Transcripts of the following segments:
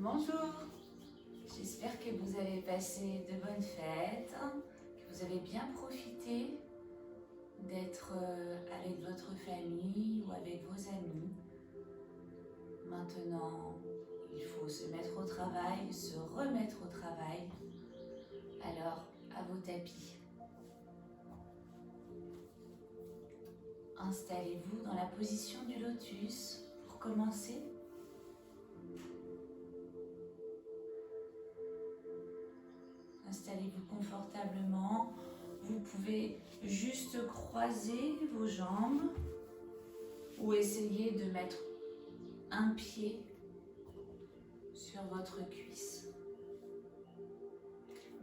Bonjour, j'espère que vous avez passé de bonnes fêtes, que vous avez bien profité d'être avec votre famille ou avec vos amis. Maintenant, il faut se mettre au travail, se remettre au travail. Alors, à vos tapis. Installez-vous dans la position du lotus pour commencer. Installez-vous confortablement. Vous pouvez juste croiser vos jambes ou essayer de mettre un pied sur votre cuisse.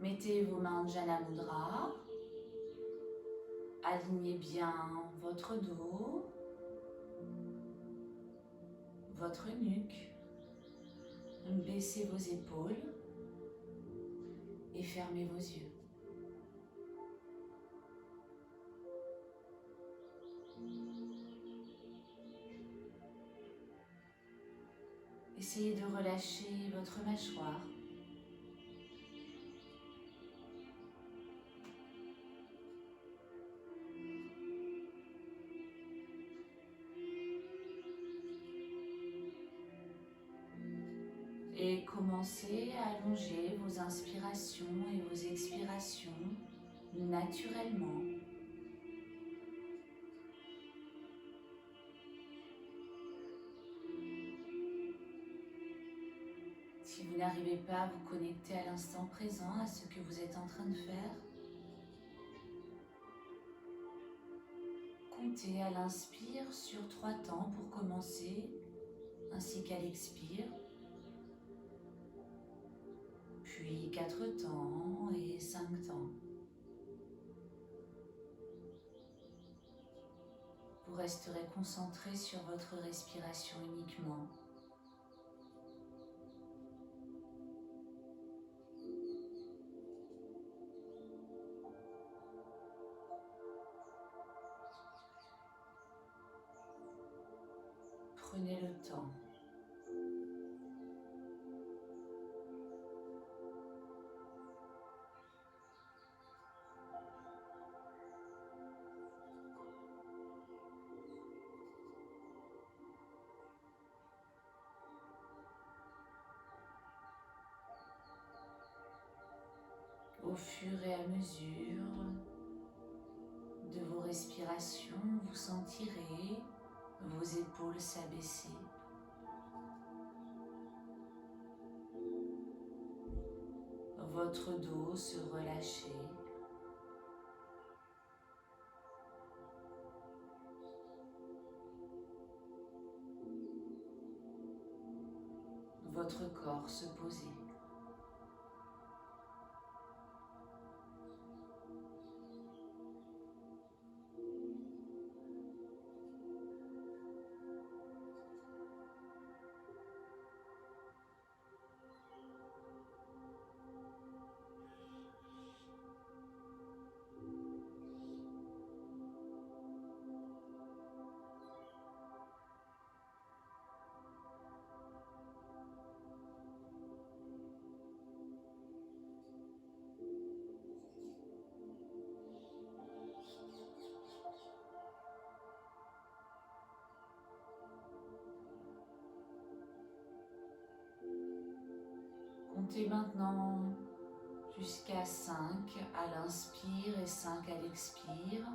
Mettez vos mains en Jana Mudra. Alignez bien votre dos, votre nuque. Baissez vos épaules et fermez vos yeux. Essayez de relâcher votre mâchoire. Et commencez à allonger vos inspirations et vos expirations naturellement. Si vous n'arrivez pas à vous connecter à l'instant présent, à ce que vous êtes en train de faire, comptez à l'inspire sur 3 temps pour commencer, ainsi qu'à l'expire, puis 4 temps et 5 temps. Vous resterez concentré sur votre respiration uniquement. Prenez le temps. Au fur et à mesure de vos respirations, vous sentirez vos épaules s'abaisser. Votre dos se relâcher. Votre corps se poser. Comptez maintenant jusqu'à 5 à l'inspire et 5 à l'expire.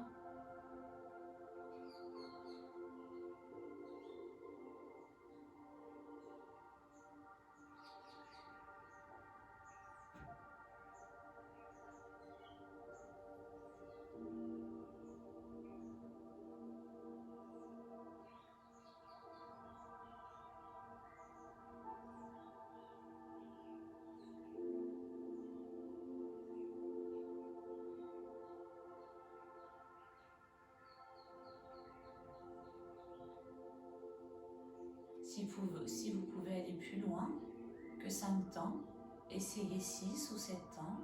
Si vous pouvez aller plus loin que 5 temps, essayez 6 ou 7 temps.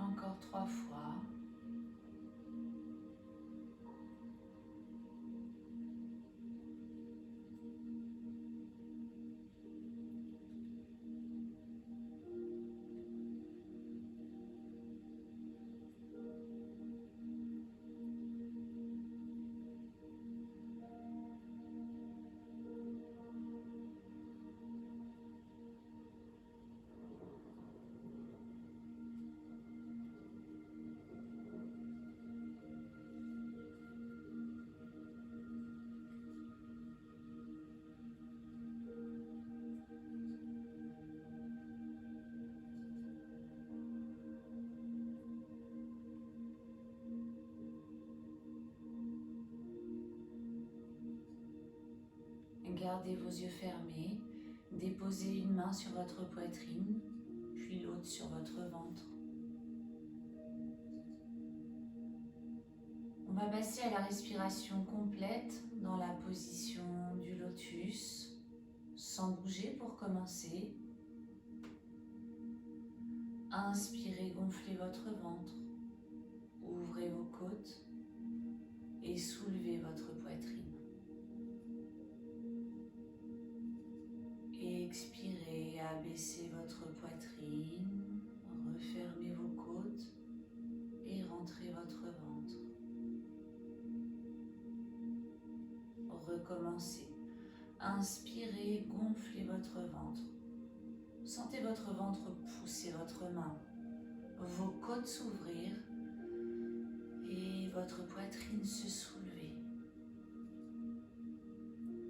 Encore 3 fois. Gardez vos yeux fermés, déposez une main sur votre poitrine, puis l'autre sur votre ventre. On va passer à la respiration complète dans la position du lotus, sans bouger pour commencer. Inspirez, gonflez votre ventre, ouvrez vos côtes et soulevez votre poitrine. Expirez, abaissez votre poitrine, refermez vos côtes et rentrez votre ventre. Recommencez. Inspirez, gonflez votre ventre. Sentez votre ventre pousser votre main, vos côtes s'ouvrir et votre poitrine se soulever.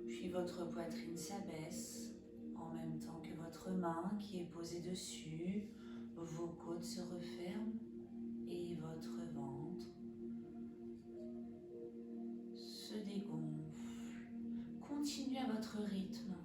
Puis votre poitrine s'abaisse en même temps que votre main qui est posée dessus, vos côtes se referment et votre ventre se dégonfle. Continuez à votre rythme.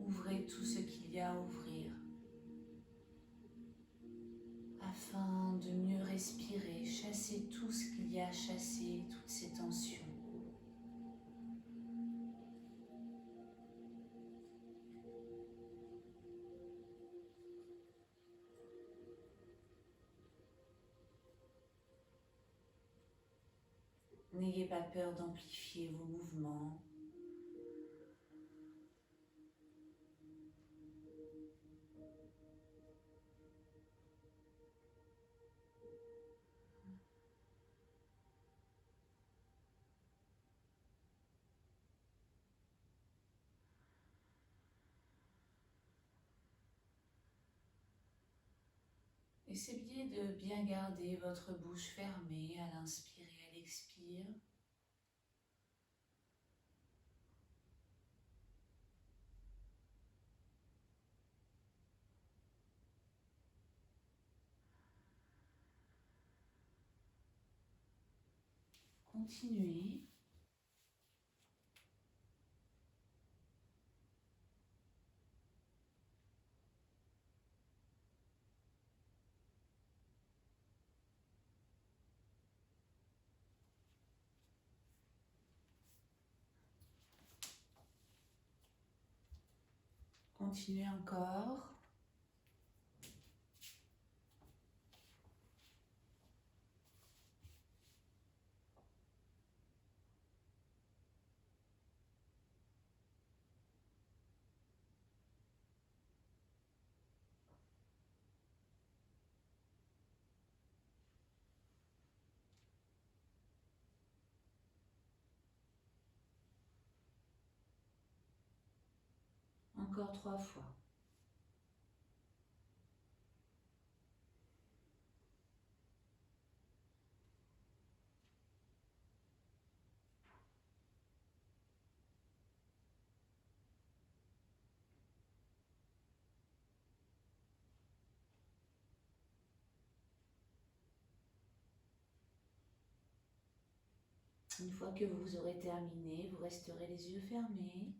Ouvrez tout ce qu'il y a à ouvrir afin de mieux respirer. Chassez tout ce qu'il y a à chasser, toutes ces tensions. N'ayez pas peur d'amplifier vos mouvements. Essayez de bien garder votre bouche fermée à l'inspire et à l'expire. Continuez. Continuez encore. encore 3 fois. Une fois que vous aurez terminé, vous resterez les yeux fermés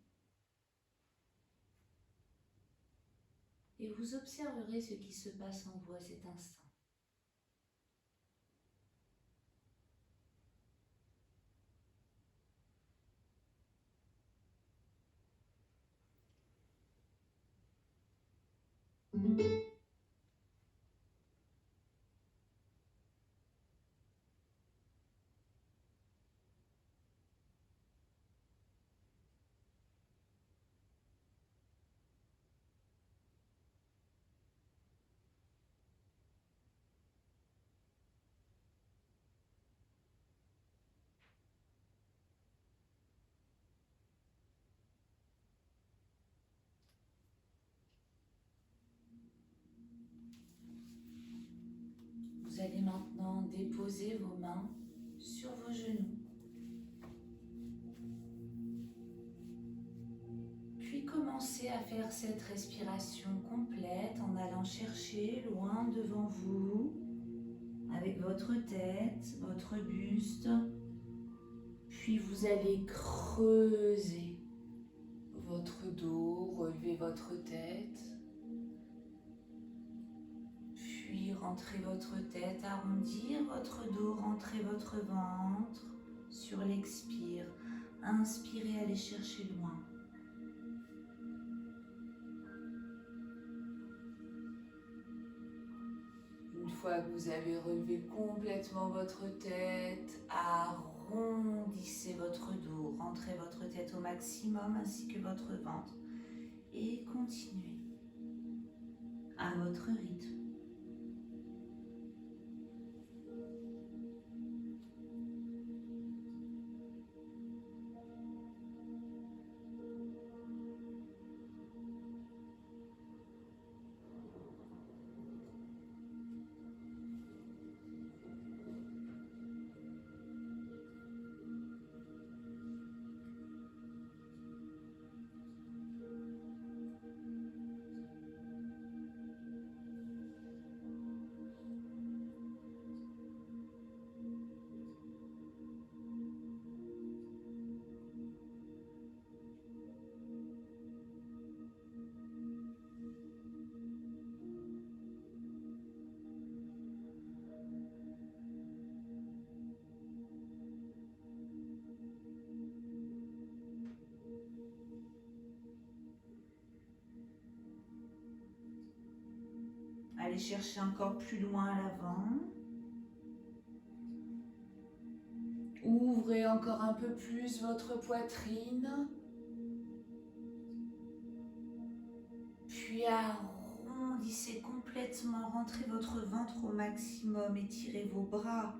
et vous observerez ce qui se passe en vous à cet instant. Vous allez maintenant déposer vos mains sur vos genoux. Puis commencez à faire cette respiration complète en allant chercher loin devant vous, avec votre tête, votre buste. Puis vous allez creuser votre dos, relever votre tête. Puis rentrez votre tête, arrondir votre dos, rentrez votre ventre. Sur l'expire, inspirez, allez chercher loin. Une fois que vous avez relevé complètement votre tête, arrondissez votre dos, rentrez votre tête au maximum ainsi que votre ventre et continuez à votre rythme. Allez chercher encore plus loin à l'avant. Ouvrez encore un peu plus votre poitrine. Puis arrondissez complètement, rentrez votre ventre au maximum, étirez vos bras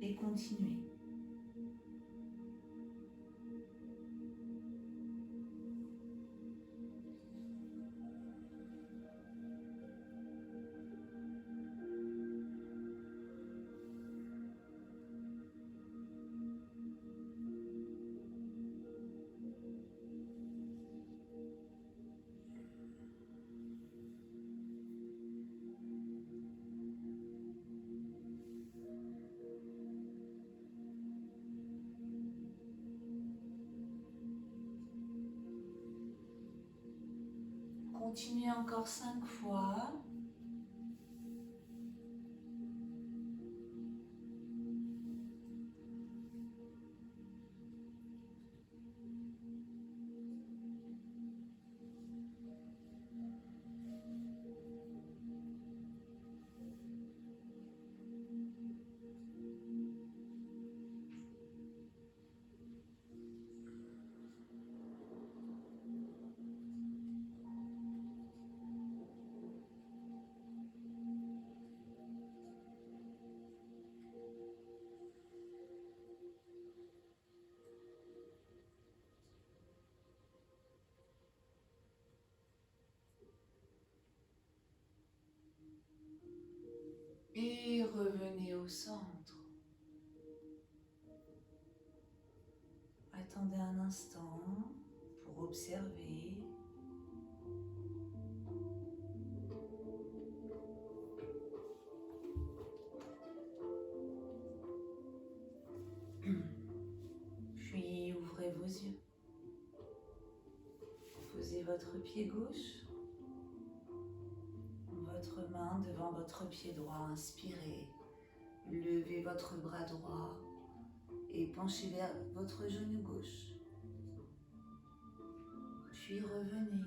et continuez. Continuez encore 5 fois. revenez au centre. Attendez un instant pour observer. Puis ouvrez vos yeux. Posez votre pied gauche, votre main devant votre pied droit. Inspirez. Levez votre bras droit et penchez vers votre genou gauche. Puis revenez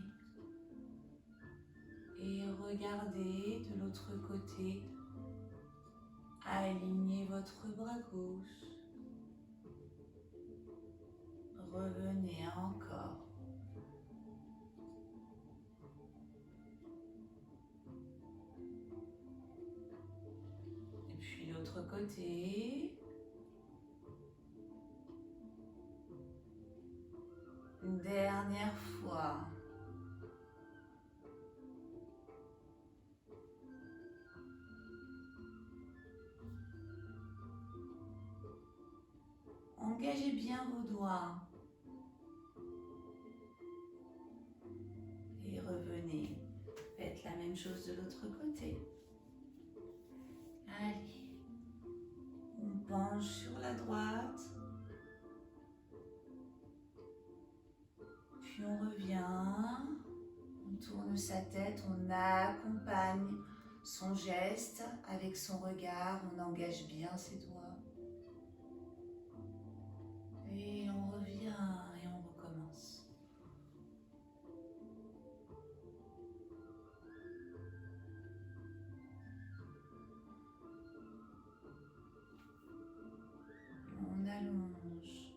et regardez de l'autre côté. Alignez votre bras gauche. Revenez encore. Et puis l'autre côté. Une dernière fois. Engagez bien vos doigts. Et revenez. Faites la même chose de l'autre côté. Allez. On penche sur la droite. Puis on revient. On tourne sa tête. On accompagne son geste avec son regard. On engage bien ses doigts. Et on revient et on recommence. On allonge.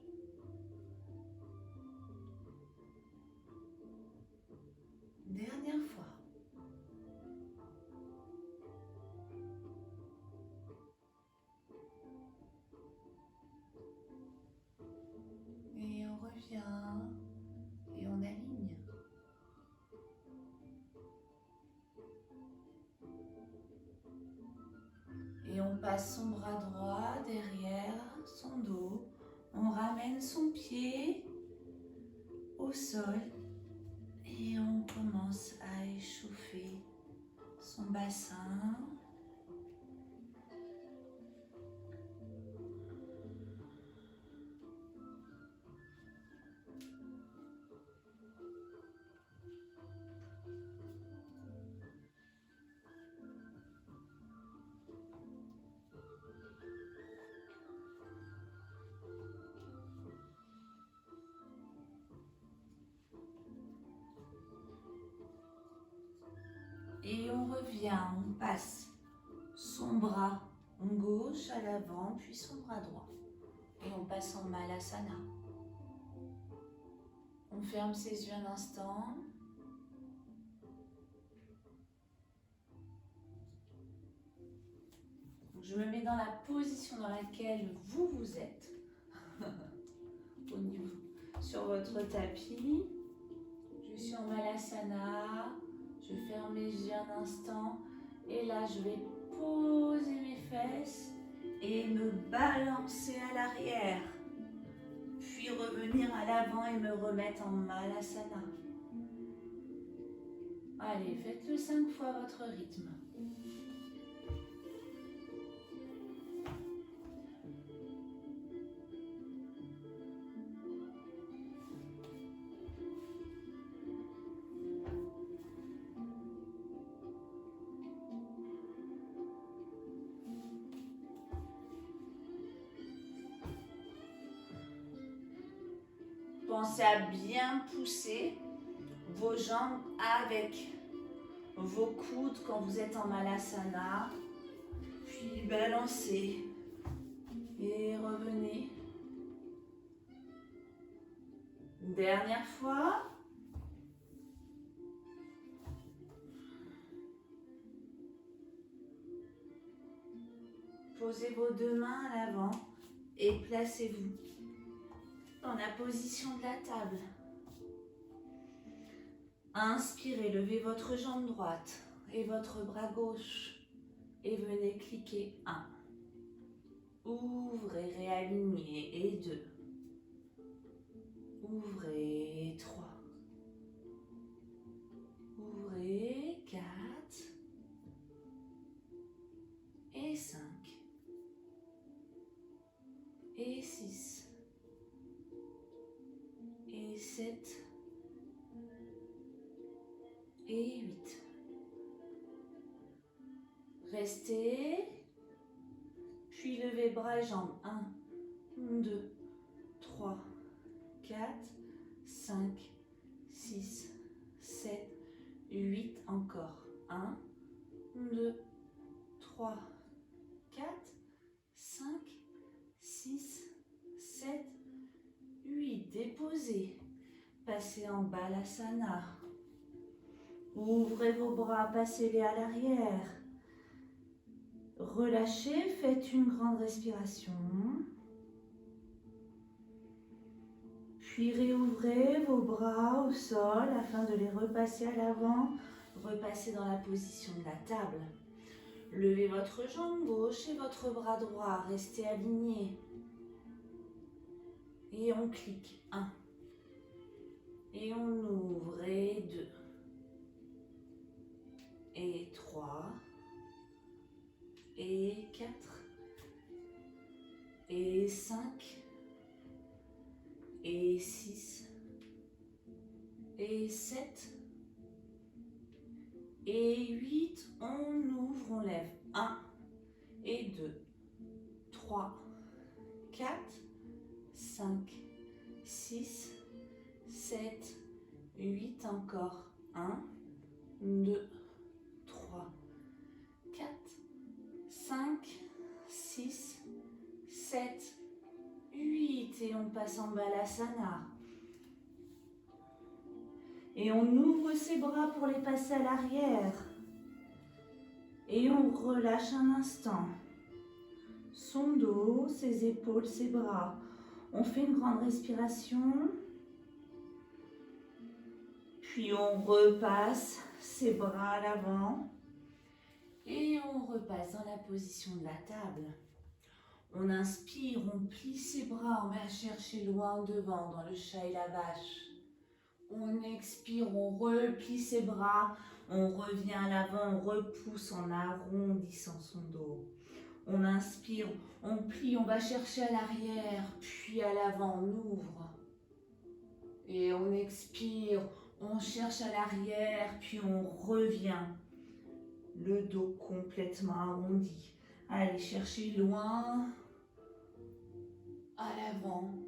Dernière fois. Et on revient et on aligne. Et on passe son bras droit derrière son dos. On ramène son pied au sol et on commence à échauffer son bassin. Et on revient, on passe son bras gauche à l'avant, puis son bras droit. Et on passe en Malasana. On ferme ses yeux un instant. Je me mets dans la position dans laquelle vous êtes. Au niveau, sur votre tapis. Je suis en Malasana. Je ferme les yeux un instant et là je vais poser mes fesses et me balancer à l'arrière, puis revenir à l'avant et me remettre en Malasana. Allez, faites-le 5 fois à votre rythme. Pensez à bien pousser vos jambes avec vos coudes quand vous êtes en Malasana. Puis balancez et revenez. Dernière fois. Posez vos deux mains à l'avant et placez-vous dans la position de la table. Inspirez, levez votre jambe droite et votre bras gauche. Et venez cliquer 1. Ouvrez, réalignez et 2. Ouvrez 3. Ouvrez 4. Et 5. Et 6. Et 7. Et 8. Restez. Puis levez bras et jambes. 1, 2, 3, 4, 5, 6, 7, 8. Encore. 1, 2, 3, 4, 5, 6, 7, 8. Déposez. Passez en Balasana. Ouvrez vos bras, passez-les à l'arrière. Relâchez, faites une grande respiration. Puis réouvrez vos bras au sol afin de les repasser à l'avant. Repassez dans la position de la table. Levez votre jambe gauche et votre bras droit. Restez alignés. Et on clique. 1. Et on ouvre. Et 2. Et 3. Et 4. Et 5. Et 6. Et 7. Et 8. On ouvre, on lève. 1. Et 2. 3. 4. 5. 6. 7. 8. Encore. 1. 2. 3. 4. 5, 6, 7, 8 et on passe en Balasana. Et on ouvre ses bras pour les passer à l'arrière. Et on relâche un instant. Son dos, ses épaules, ses bras. On fait une grande respiration. Puis on repasse ses bras à l'avant. Et on repasse dans la position de la table. On inspire, on plie ses bras, on va chercher loin devant dans le chat et la vache. On expire, on replie ses bras, on revient à l'avant, on repousse en arrondissant son dos. On inspire, on plie, on va chercher à l'arrière, puis à l'avant, on ouvre. Et on expire, on cherche à l'arrière, puis on revient. Le dos complètement arrondi. Allez chercher loin, à l'avant,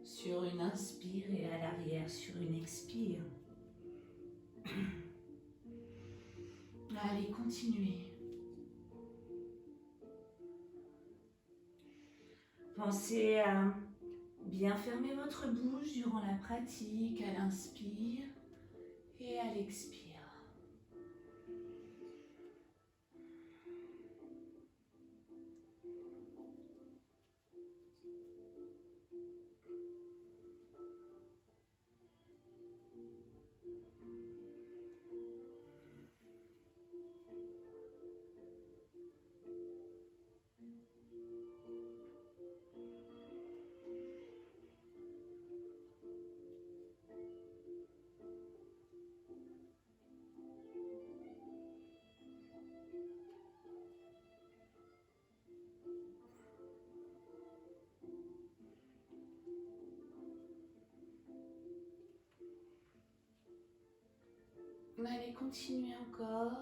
sur une inspire et à l'arrière sur une expire. Allez, continuez. Pensez à bien fermer votre bouche durant la pratique, à l'inspire et à l'expire. Allez, continuez encore.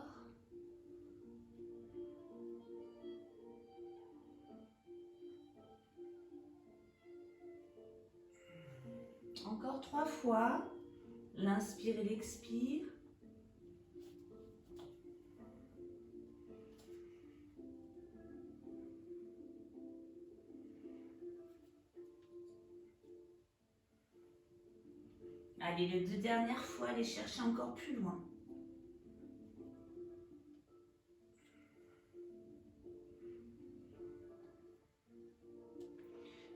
Encore 3 fois. L'inspire et l'expire. Allez, les 2 dernières fois, allez chercher encore plus loin.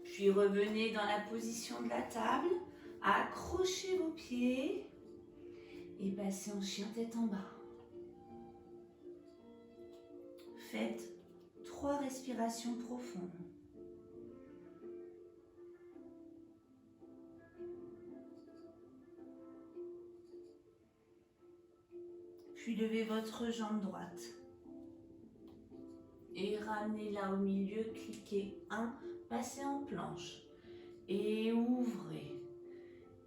Puis revenez dans la position de la table, accrochez vos pieds et passez en chien tête en bas. Faites 3 respirations profondes. Puis levez votre jambe droite. Et ramenez-la au milieu, cliquez 1, passez en planche. Et ouvrez.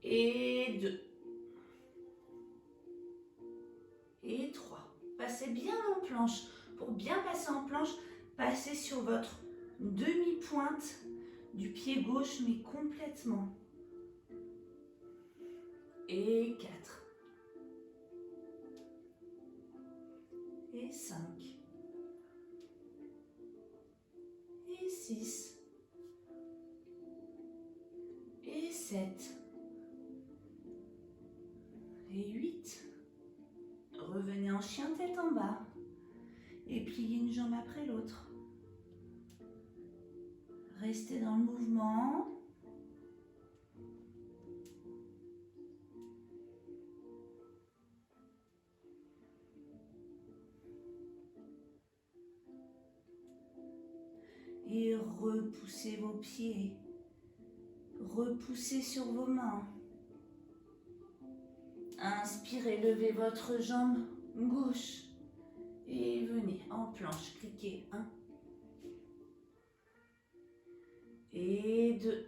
Et 2. Et 3. Passez bien en planche. Pour bien passer en planche, passez sur votre demi-pointe du pied gauche, mais complètement. Et 4. Et 5. Et 6. Et 7. Et 8. Revenez en chien tête en bas. Et pliez une jambe après l'autre. Restez dans le mouvement. Et repoussez vos pieds. Repoussez sur vos mains. Inspirez, levez votre jambe gauche. Et venez en planche, cliquez 1. Et 2.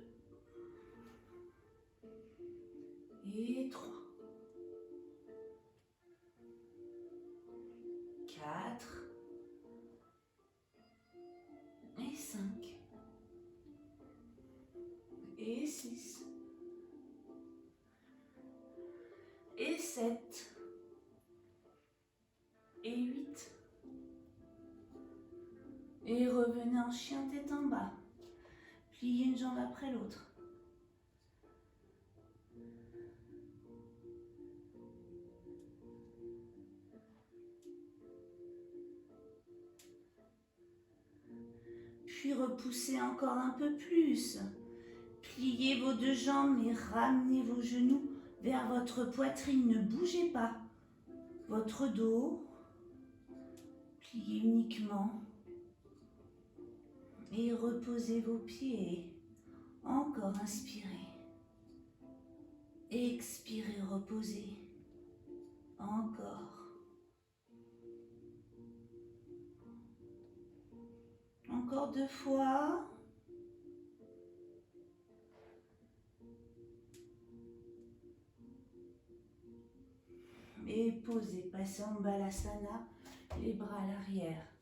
Et 3. 4. Et 5. Et 6. Et 7. Et 8. Et revenez en chien tête en bas. Pliez une jambe après l'autre. Puis repoussez encore un peu plus. Pliez vos 2 jambes et ramenez vos genoux vers votre poitrine. Ne bougez pas. Votre dos. Pliez uniquement. Et reposez vos pieds. Encore inspirez. Expirez, reposez. Encore. Encore 2 fois. Et posez, passez en balasana, les bras à l'arrière.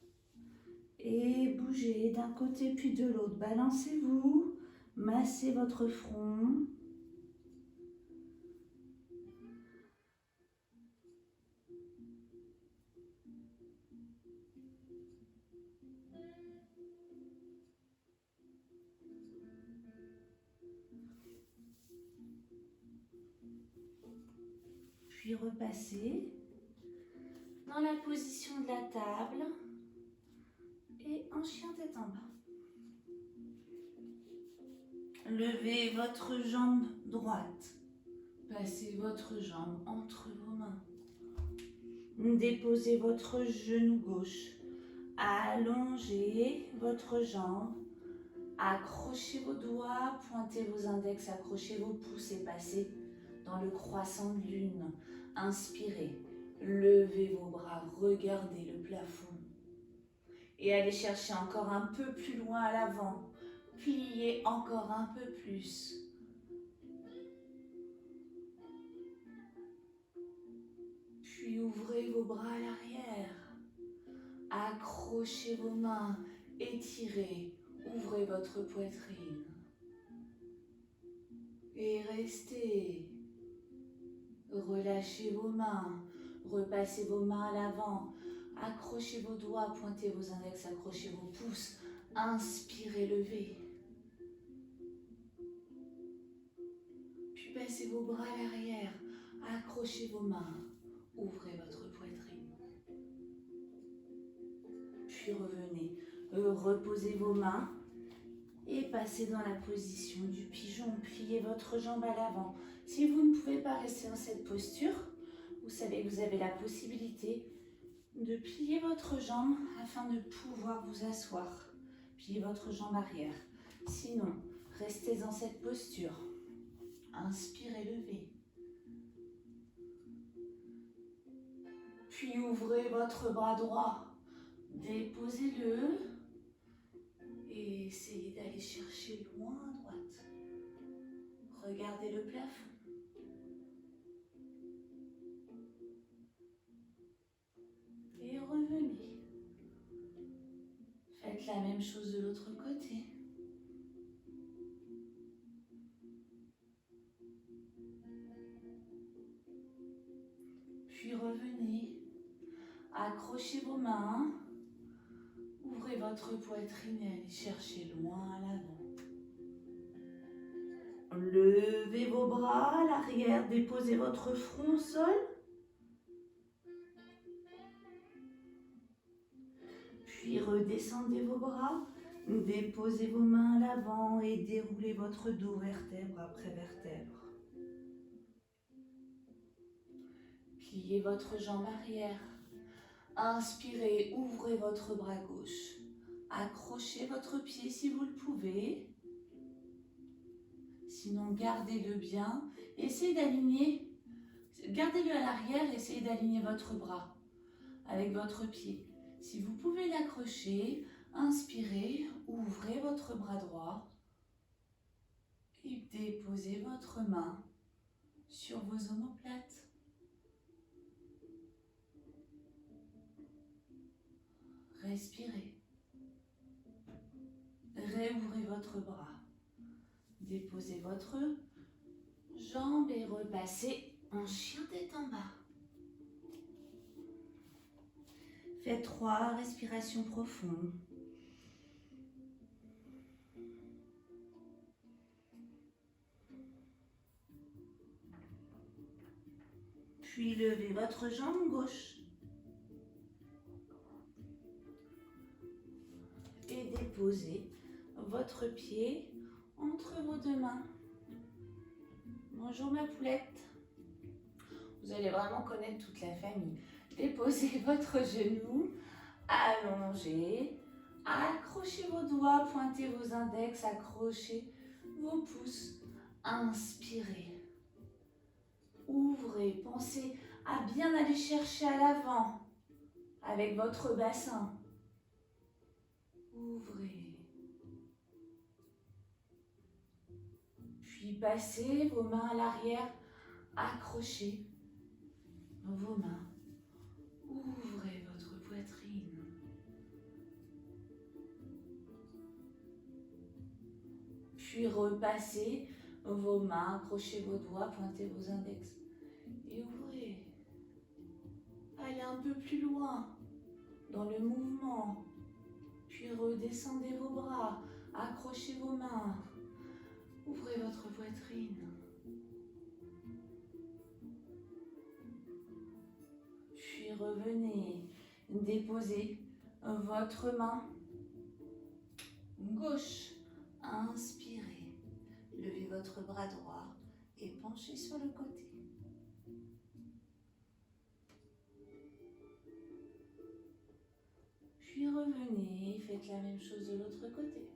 Et bougez d'un côté puis de l'autre. Balancez-vous, massez votre front. Puis repassez dans la position de la table et en chien tête en bas. Levez votre jambe droite. Passez votre jambe entre vos mains. Déposez votre genou gauche. Allongez votre jambe. Accrochez vos doigts, pointez vos index, accrochez vos pouces et passez dans le croissant de lune. Inspirez, levez vos bras, regardez le plafond. Et allez chercher encore un peu plus loin à l'avant. Pliez encore un peu plus. Puis ouvrez vos bras à l'arrière. Accrochez vos mains, étirez, ouvrez votre poitrine. Et restez. Relâchez vos mains, repassez vos mains à l'avant. Accrochez vos doigts, pointez vos index, accrochez vos pouces. Inspirez, levez. Puis passez vos bras à l'arrière. Accrochez vos mains. Ouvrez votre poitrine. Puis revenez. Reposez vos mains. Et passez dans la position du pigeon. Pliez votre jambe à l'avant. Si vous ne pouvez pas rester dans cette posture, vous savez que vous avez la possibilité de plier votre jambe afin de pouvoir vous asseoir. Pliez votre jambe arrière. Sinon, restez dans cette posture. Inspirez, levez. Puis ouvrez votre bras droit. Déposez-le. Et essayez d'aller chercher loin à droite. Regardez le plafond. Et revenez. Faites la même chose de l'autre côté. Puis revenez. Accrochez vos mains. Ouvrez votre poitrine et allez chercher loin à l'avant. Levez vos bras à l'arrière. Déposez votre front au sol. Puis redescendez vos bras. Déposez vos mains à l'avant et déroulez votre dos vertèbre après vertèbre. Pliez votre jambe arrière. Inspirez, ouvrez votre bras gauche. Accrochez votre pied si vous le pouvez. Sinon, gardez-le bien. Essayez d'aligner. Gardez-le à l'arrière, essayez d'aligner votre bras avec votre pied. Si vous pouvez l'accrocher, inspirez, ouvrez votre bras droit et déposez votre main sur vos omoplates. Respirez. Réouvrez votre bras. Déposez votre jambe et repassez en chien tête en bas. Faites 3 respirations profondes. Puis levez votre jambe gauche. Et déposez votre pied entre vos deux mains. Bonjour ma poulette. Vous allez vraiment connaître toute la famille. Déposez votre genou, allongez, accrochez vos doigts, pointez vos index, accrochez vos pouces. Inspirez, ouvrez, pensez à bien aller chercher à l'avant avec votre bassin. Ouvrez. Puis passez vos mains à l'arrière, accrochez vos mains. Ouvrez votre poitrine. Puis repassez vos mains, accrochez vos doigts, pointez vos index et ouvrez. Allez un peu plus loin dans le mouvement. Puis redescendez vos bras, accrochez vos mains. Ouvrez votre poitrine. Puis revenez, déposez votre main gauche. Inspirez, levez votre bras droit et penchez sur le côté. Puis revenez, faites la même chose de l'autre côté.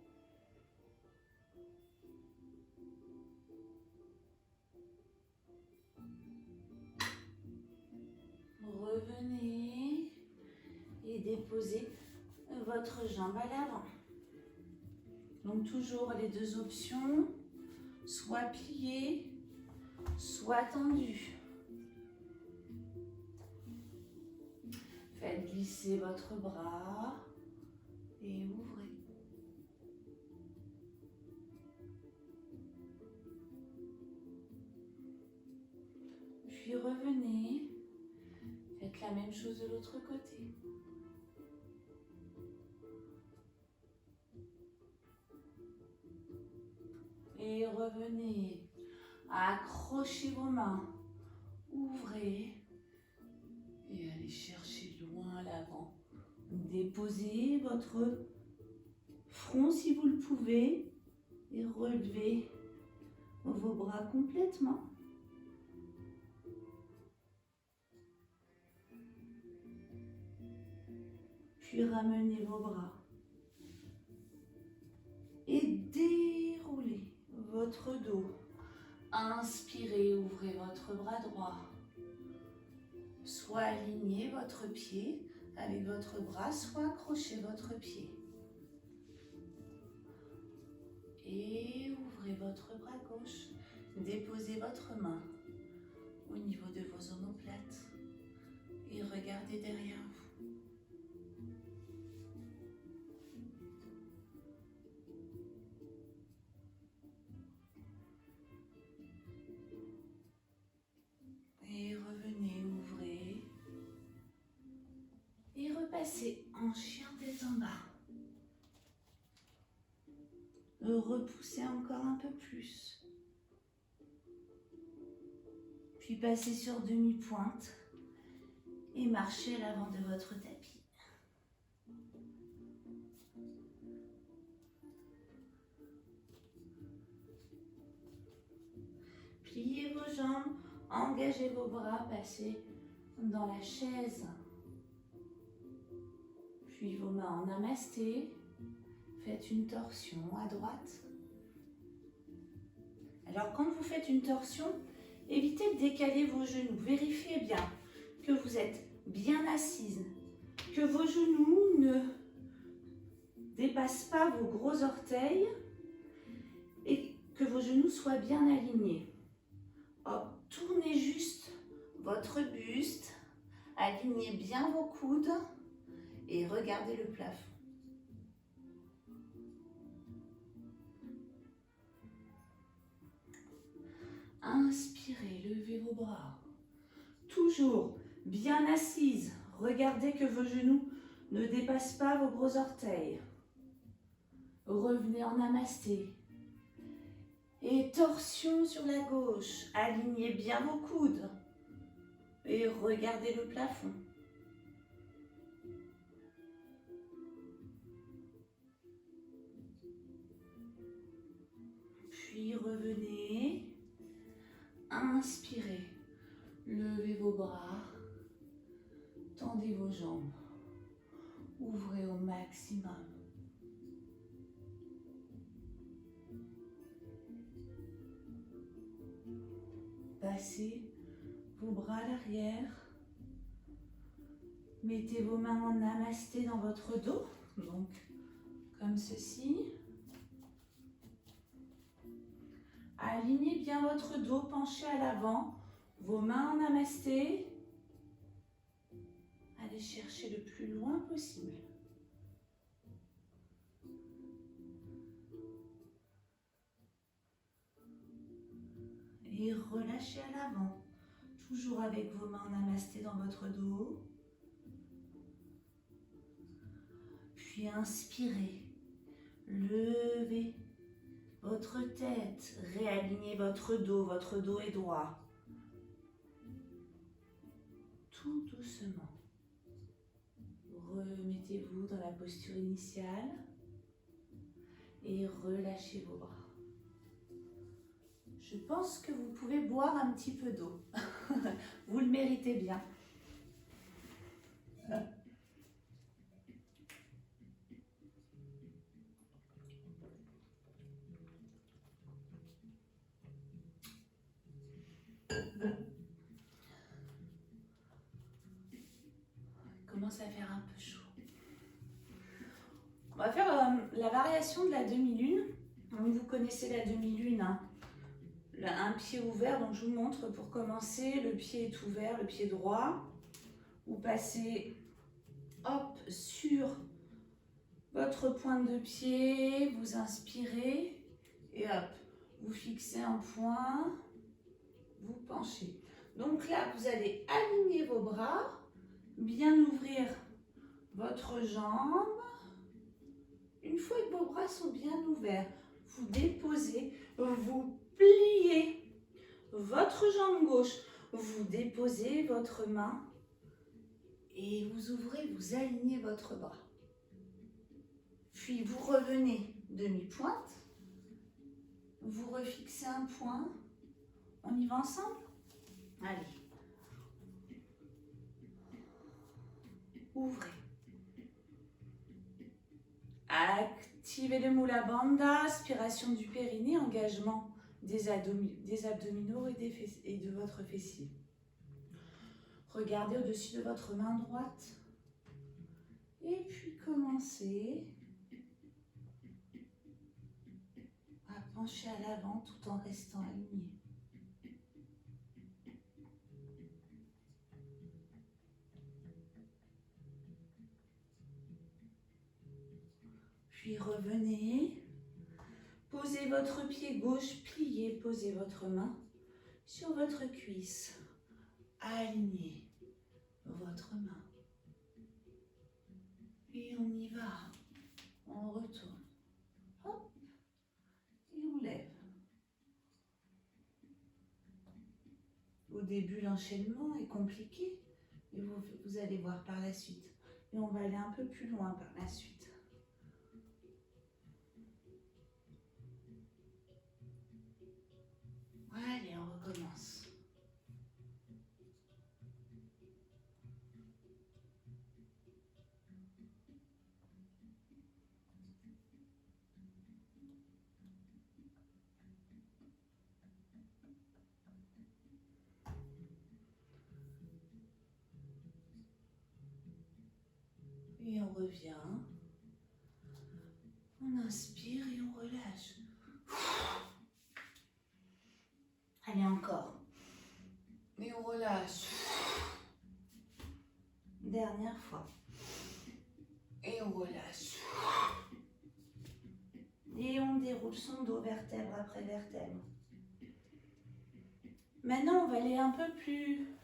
Revenez et déposez votre jambe à l'avant. Donc toujours les deux options, soit plié, soit tendu. Faites glisser votre bras et ouvrez. Puis revenez, faites la même chose de l'autre côté. Et revenez, accrochez vos mains, ouvrez et allez chercher loin à l'avant. Déposez votre front si vous le pouvez et relevez vos bras complètement. Puis ramenez vos bras. Et déroulez votre dos. Inspirez, ouvrez votre bras droit. Soit alignez votre pied avec votre bras, soit accrochez votre pied. Et ouvrez votre bras gauche. Déposez votre main au niveau de vos omoplates et regardez derrière vous. Et revenez, ouvrez. Et repassez en chien tête en bas. Repoussez encore un peu plus. Puis passez sur demi-pointe et marchez à l'avant de votre tapis. Pliez vos jambes, engagez vos bras, passez dans la chaise. Puis vos mains en namasté. Faites une torsion à droite. Alors quand vous faites une torsion, évitez de décaler vos genoux. Vérifiez bien que vous êtes bien assise, que vos genoux ne dépassent pas vos gros orteils et que vos genoux soient bien alignés. Hop, tournez juste votre buste, alignez bien vos coudes et regardez le plafond. Inspirez, levez vos bras. Toujours bien assise. Regardez que vos genoux ne dépassent pas vos gros orteils. Revenez en namasté. Et torsion sur la gauche. Alignez bien vos coudes. Et regardez le plafond. Puis revenez. Inspirez. Levez vos bras. Tendez vos jambes. Ouvrez au maximum. Passez vos bras à l'arrière. Mettez vos mains en namasté dans votre dos. Donc, comme ceci. Alignez bien votre dos, penchez à l'avant. Vos mains en namasté. Allez chercher le plus loin possible. Et relâchez à l'avant. Toujours avec vos mains en namasté dans votre dos. Puis inspirez. Levez votre tête. Réalignez votre dos est droit. Tout doucement. Remettez-vous dans la posture initiale et relâchez vos bras. Je pense que vous pouvez boire un petit peu d'eau. Vous le méritez bien. Il commence à faire un peu chaud. On va faire la variation de la demi-lune. Vous connaissez la demi-lune, hein. Un pied ouvert, donc je vous montre pour commencer. Le pied est ouvert, le pied droit. Vous passez hop, sur votre pointe de pied, vous inspirez et hop, vous fixez un point, vous penchez. Donc là, vous allez aligner vos bras, bien ouvrir votre jambe. Une fois que vos bras sont bien ouverts, vous déposez, vous pliez votre jambe gauche, vous déposez votre main et vous ouvrez, vous alignez votre bras. Puis vous revenez demi-pointe, vous refixez un point. On y va ensemble? Allez. Ouvrez. Activez le Mula Bandha, aspiration du périnée, engagement des abdominaux et de votre fessier. Regardez au-dessus de votre main droite. Et puis commencez à pencher à l'avant tout en restant aligné. Puis revenez, posez votre pied gauche plié, posez votre main sur votre cuisse, alignez votre main. Et on y va, on retourne, hop, et on lève. Au début, l'enchaînement est compliqué, et vous allez voir par la suite. Et on va aller un peu plus loin par la suite. Allez, on recommence. Et on revient. On inspire et on relâche. Allez, encore. Et on relâche. Dernière fois. Et on relâche. Et on déroule son dos vertèbre après vertèbre. Maintenant, on va aller un peu plus...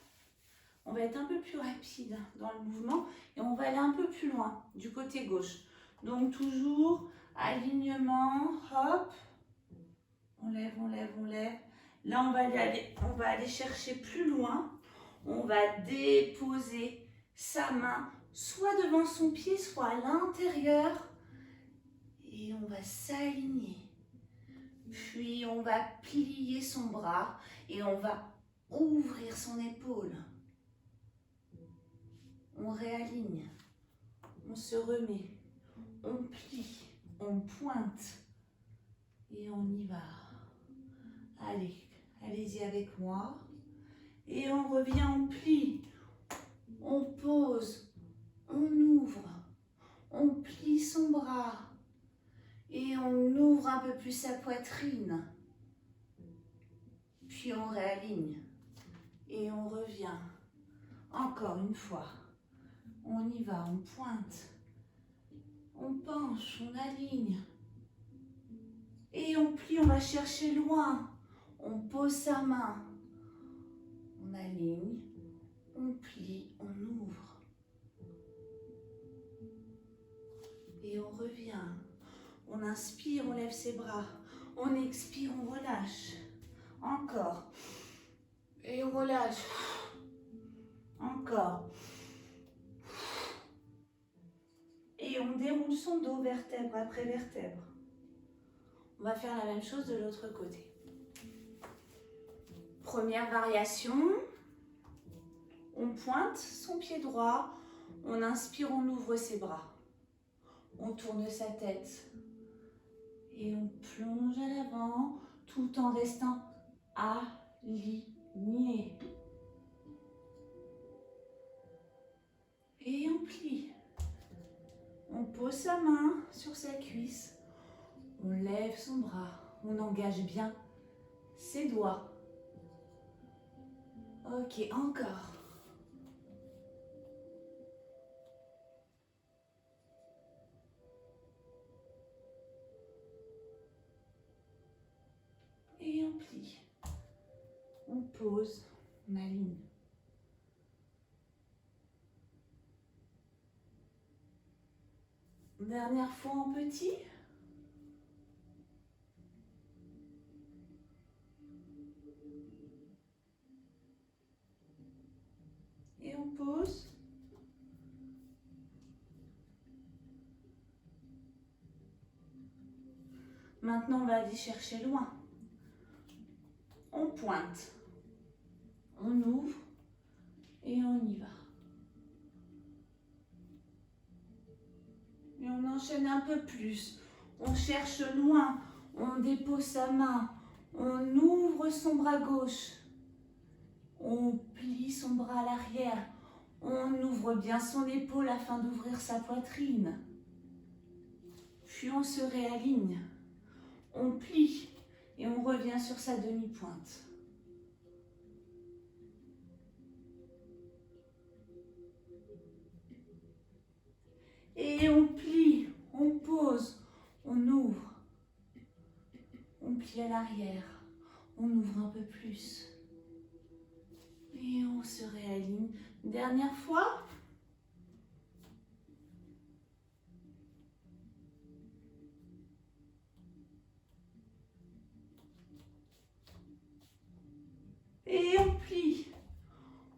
On va être un peu plus rapide dans le mouvement et on va aller un peu plus loin du côté gauche. Donc toujours alignement, hop. On lève, on lève, on lève. Là, on va aller chercher plus loin. On va déposer sa main soit devant son pied, soit à l'intérieur. Et on va s'aligner. Puis, on va plier son bras et on va ouvrir son épaule. On réaligne. On se remet. On plie. On pointe. Et on y va. Allez, allez-y avec moi. Et on revient, on plie. On pose. On ouvre. On plie son bras. Et on ouvre un peu plus sa poitrine. Puis on réaligne. Et on revient. Encore une fois. On y va, on pointe. On penche, on aligne. Et on plie, on va chercher loin. On pose sa main. On aligne. On plie, on ouvre. Et on revient. On inspire, on lève ses bras. On expire, on relâche. Encore. Et on relâche. Encore. Et on déroule son dos vertèbre après vertèbre. On va faire la même chose de l'autre côté. Première variation. On pointe son pied droit. On inspire, on ouvre ses bras. On tourne sa tête. Et on plonge à l'avant tout en restant aligné. Et on plie. On pose sa main sur sa cuisse. On lève son bras. On engage bien ses doigts. Ok, encore. Et on plie. On pose, on aligne. Dernière fois en petit. Et on pose. Maintenant, on va aller chercher loin. On pointe. On ouvre. Et on y va. Et on enchaîne un peu plus. On cherche loin. On dépose sa main. On ouvre son bras gauche. On plie son bras à l'arrière. On ouvre bien son épaule afin d'ouvrir sa poitrine. Puis on se réaligne. On plie et on revient sur sa demi-pointe. Et on plie, on pose, on ouvre. On plie à l'arrière, on ouvre un peu plus. Et on se réaligne. Dernière fois. Et on plie,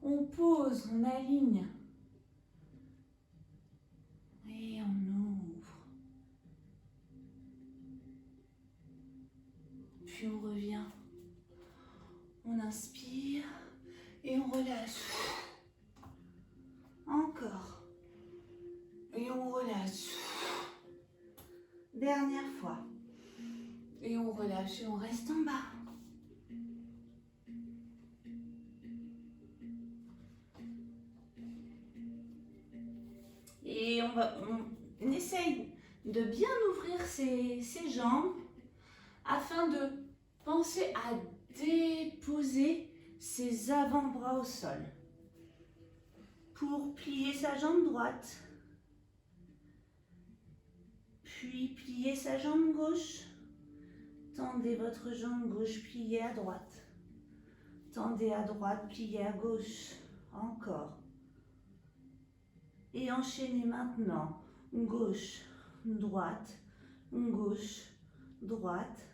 on pose, on aligne. Et on ouvre. Puis on revient. On inspire et on relâche. Encore. Et on relâche. Dernière fois. Et on relâche et on reste en bas. Et on essaye de bien ouvrir ses jambes afin de penser à déposer ses avant-bras au sol. Pour plier sa jambe droite. Puis pliez sa jambe gauche. Tendez votre jambe gauche, pliez à droite. Tendez à droite, pliez à gauche. Encore. Et enchaînez maintenant. Gauche, droite, gauche, droite,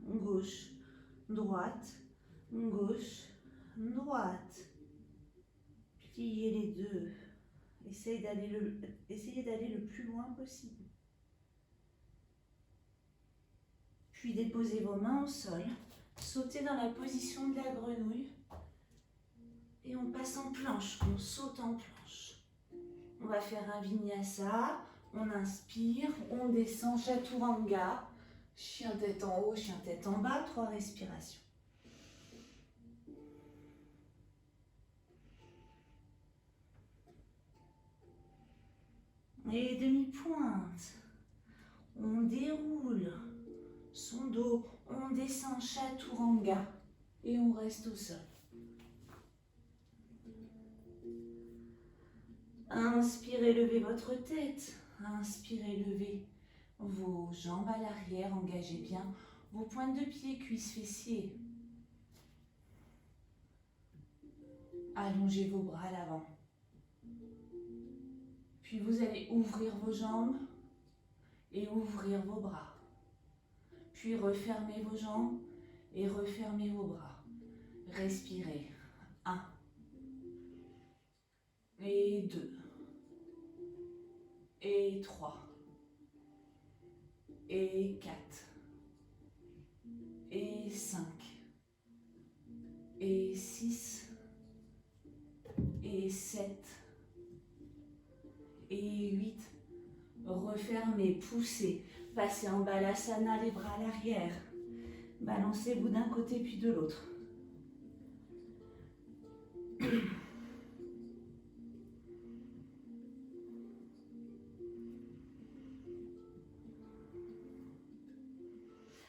gauche, droite, gauche, droite. Pliez les deux. Essayez d'aller le plus loin possible. Puis déposez vos mains au sol. Sautez dans la position de la grenouille. Et on passe en planche. On saute en planche. On va faire un vinyasa. On inspire. On descend chaturanga. Chien tête en haut, chien tête en bas. 3 respirations. Et demi-pointe. On déroule son dos. On descend chaturanga. Et on reste au sol. Inspirez, levez votre tête. Inspirez, levez vos jambes à l'arrière. Engagez bien vos pointes de pied, cuisses, fessiers. Allongez vos bras à l'avant. Puis vous allez ouvrir vos jambes et ouvrir vos bras. Puis refermez vos jambes et refermez vos bras. Respirez. 1 et 2 et 3 et 4 et 5 et 6 et 7 et 8. Refermez, poussez. Passez en balasana, les bras à l'arrière. Balancez-vous d'un côté puis de l'autre.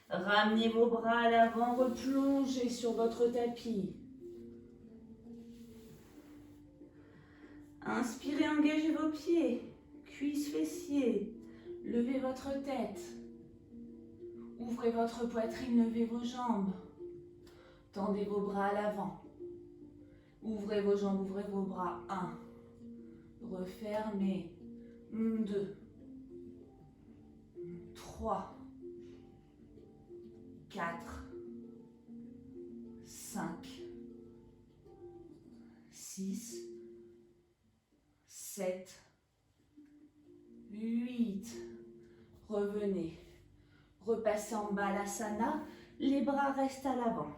Ramenez vos bras à l'avant, replongez sur votre tapis. Inspirez, engagez vos pieds, cuisses, fessiers. Levez votre tête. Ouvrez votre poitrine, levez vos jambes. Tendez vos bras à l'avant. Ouvrez vos jambes, ouvrez vos bras. 1. Refermez. 2. 3. 4, 5, 6, 7, 8. Revenez. Repassez en balasana. Les bras restent à l'avant.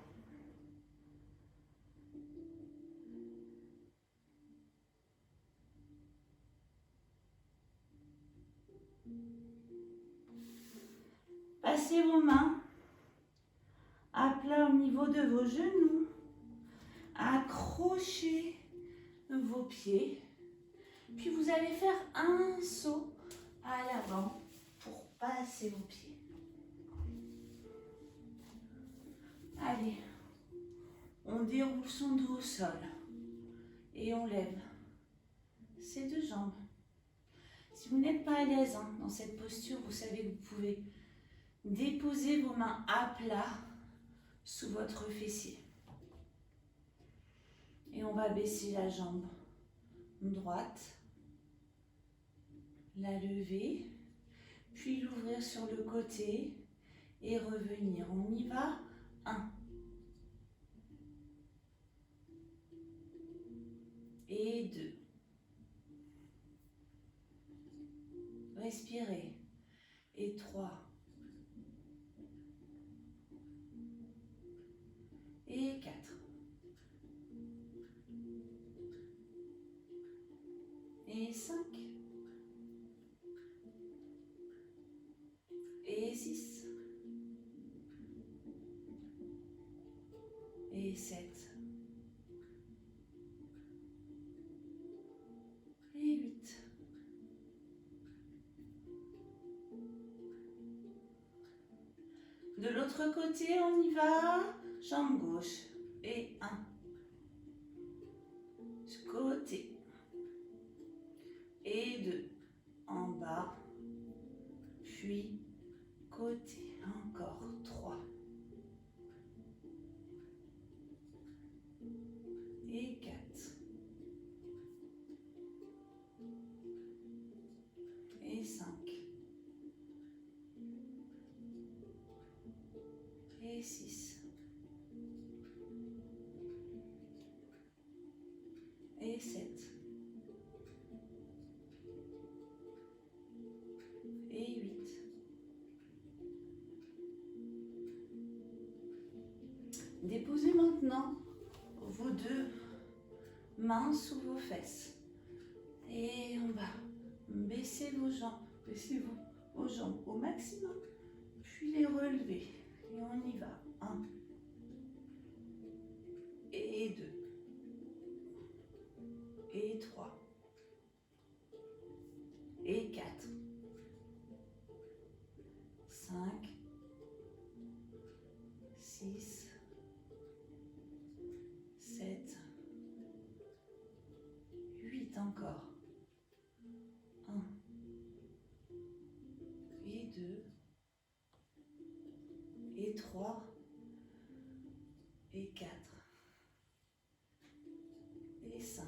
Placez vos mains à plat au niveau de vos genoux. Accrochez vos pieds. Puis vous allez faire un saut à l'avant pour passer vos pieds. Allez, on déroule son dos au sol et on lève ses deux jambes. Si vous n'êtes pas à l'aise dans cette posture, vous savez que vous pouvez déposer vos mains à plat sous votre fessier. Et on va baisser la jambe droite, la lever, puis l'ouvrir sur le côté et revenir. On y va. 1. Et 2. Respirez. Et 3. Et 4. Et 5. Et 6. Et 7. Et 8. De l'autre côté, on y va. Jambe gauche. Et 1. Côté. Et 2. En bas. Puis côté. Encore 3. Et 4. Et 5. Et 6. Et 7. Et 8. Déposez maintenant vos deux mains sous vos fesses. Et on va baisser vos jambes, vos jambes au maximum, puis les relever. Et on y va. 1. Et 2. Et 3. Et 4. 5. 6. 7. 8 encore. 1. Et 2. Et 3. Et 4. Et 5.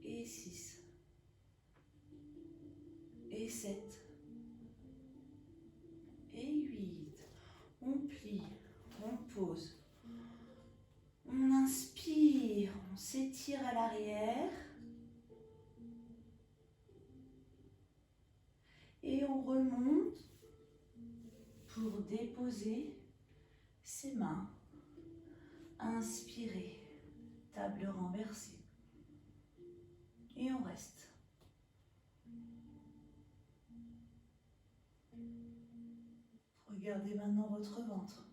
Et 6. Et 7. Et 8. On plie, on pose. On inspire, on s'étire à l'arrière. Et on remonte pour déposer ses mains. Inspirez, table renversée. Et on reste. Regardez maintenant votre ventre.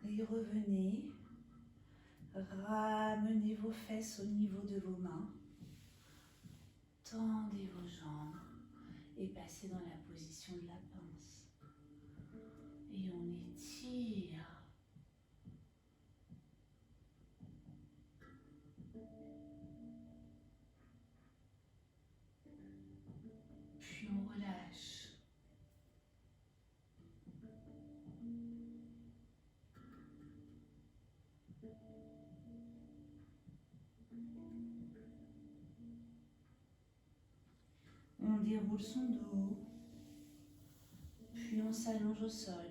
Et revenez, ramenez vos fesses au niveau de vos mains, tendez vos jambes et passez dans la position de la pince. Et on étire. Puis on relâche. On déroule son dos, puis on s'allonge au sol.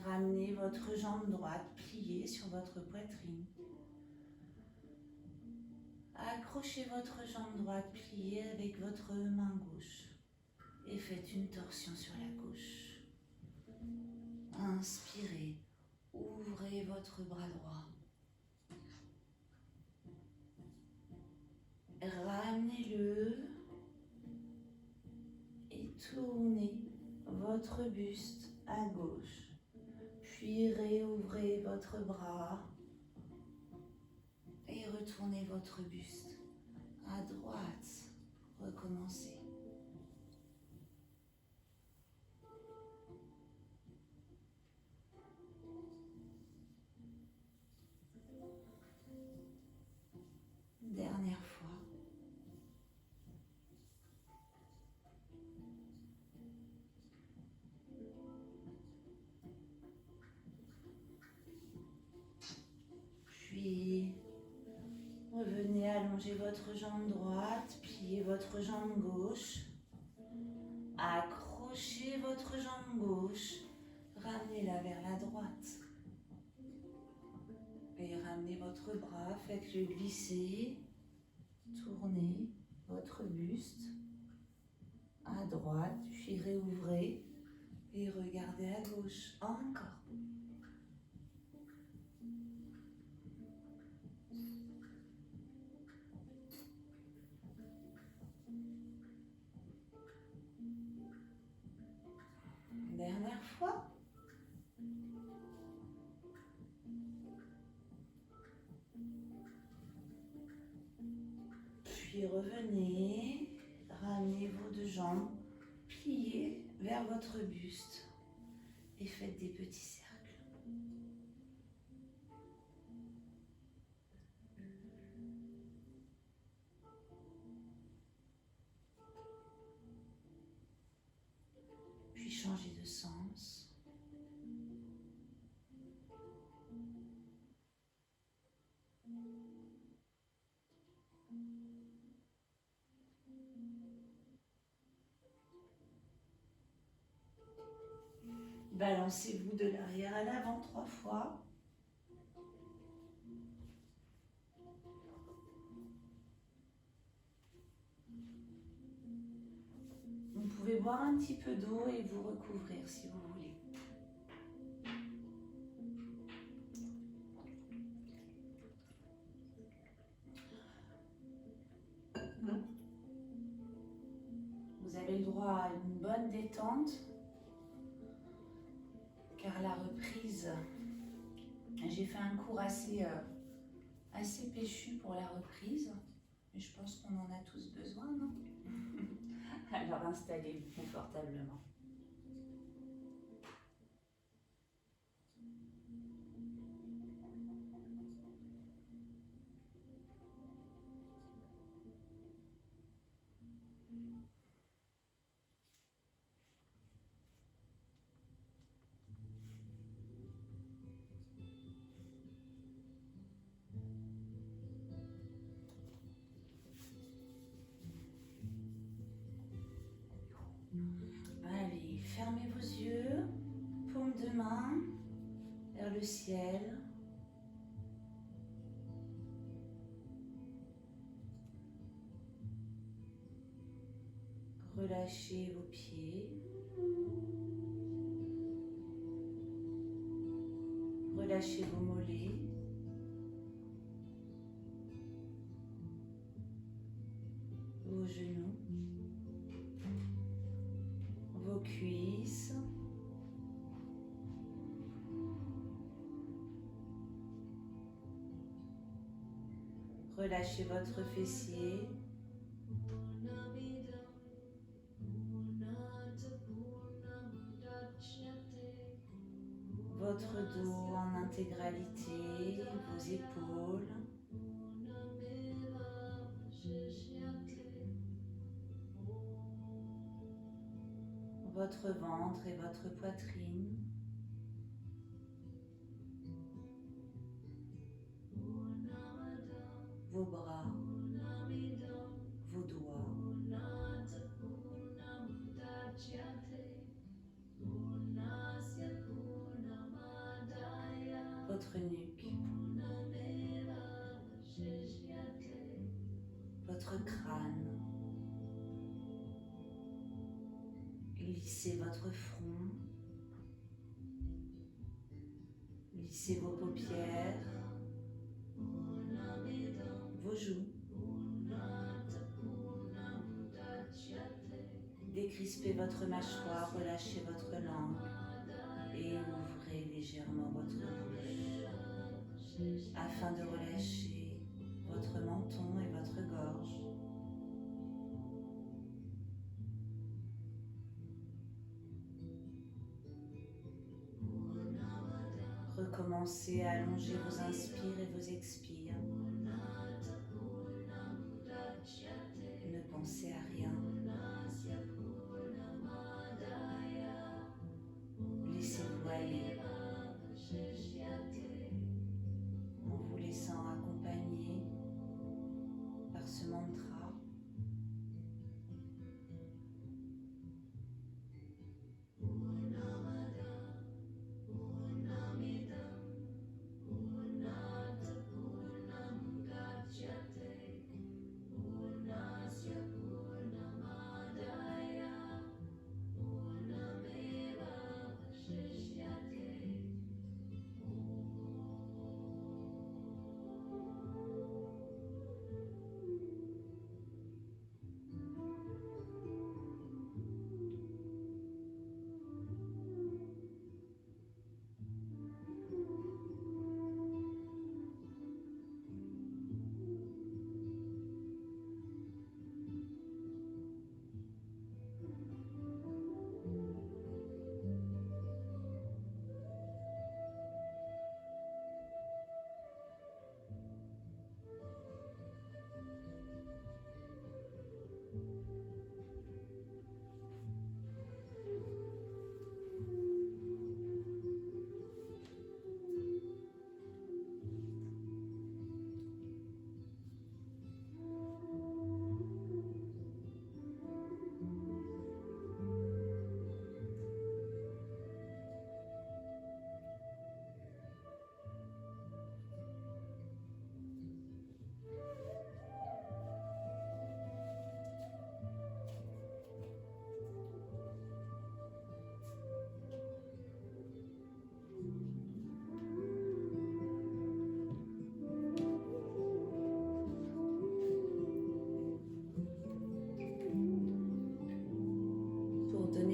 Ramenez votre jambe droite pliée sur votre poitrine. Accrochez votre jambe droite pliée avec votre main gauche et faites une torsion sur la gauche. inspirez, ouvrez votre bras droit. Ramenez-le et tournez votre buste à gauche. Puis réouvrez votre bras et retournez votre buste à droite. Recommencez. Dernière fois. Puis revenez allonger votre jambe droite, pliez votre jambe gauche. Accrochez votre jambe gauche, ramenez-la vers la droite. Et ramenez votre bras, faites-le glisser. Tournez votre buste à droite, puis réouvrez et regardez à gauche. Encore. Dernière fois. Puis revenez, ramenez vos deux jambes, pliez vers votre buste et faites des petits cercles. Puis changez de sens. Balancez-vous de l'arrière à l'avant 3 fois. Vous pouvez boire un petit peu d'eau et vous recouvrir si vous voulez. Vous avez le droit à une bonne détente, car la reprise, j'ai fait un cours assez péchu pour la reprise, mais je pense qu'on en a tous besoin, non? Alors installez-vous confortablement. Allez, fermez vos yeux, paume de main vers le ciel. Relâchez vos pieds. Relâchez vos mollets. Vos genoux. Vos cuisses. Relâchez votre fessier. Votre dos en intégralité, vos épaules. Votre ventre et votre poitrine. Vos bras, vos doigts. Votre nuque. Votre crâne. Lissez votre front. Lissez vos paupières, vos joues. Décrispez votre mâchoire, relâchez votre langue et ouvrez légèrement votre bouche afin de relâcher votre menton et votre gorge. Recommencez à allonger vos inspires et vos expires. Ne pensez à rien. Laissez-vous aller en vous laissant accompagner par ce mantra.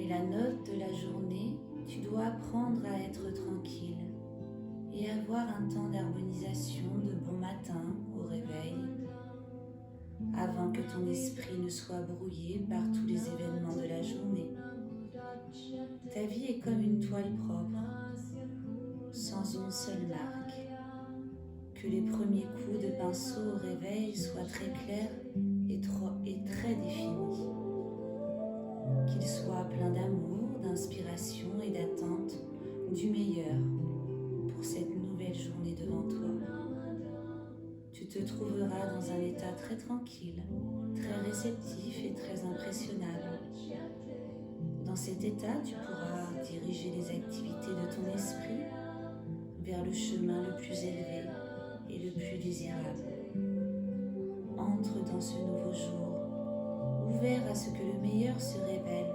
La note de la journée, tu dois apprendre à être tranquille et avoir un temps d'harmonisation de bon matin au réveil avant que ton esprit ne soit brouillé par tous les événements de la journée. Ta vie est comme une toile propre, sans une seule marque. Que les premiers coups de pinceau au réveil soient très clairs et très définis. Qu'il soit plein d'amour, d'inspiration et d'attente du meilleur pour cette nouvelle journée devant toi. Tu te trouveras dans un état très tranquille, très réceptif et très impressionnable. Dans cet état, tu pourras diriger les activités de ton esprit vers le chemin le plus élevé et le plus désirable. Entre dans ce nouveau jour, ouvert à ce que le meilleur se révèle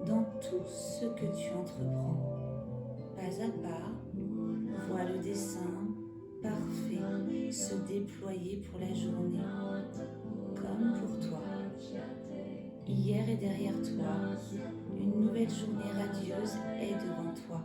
dans tout ce que tu entreprends. Pas à pas, vois le dessin parfait se déployer pour la journée, comme pour toi. Hier est derrière toi, une nouvelle journée radieuse est devant toi.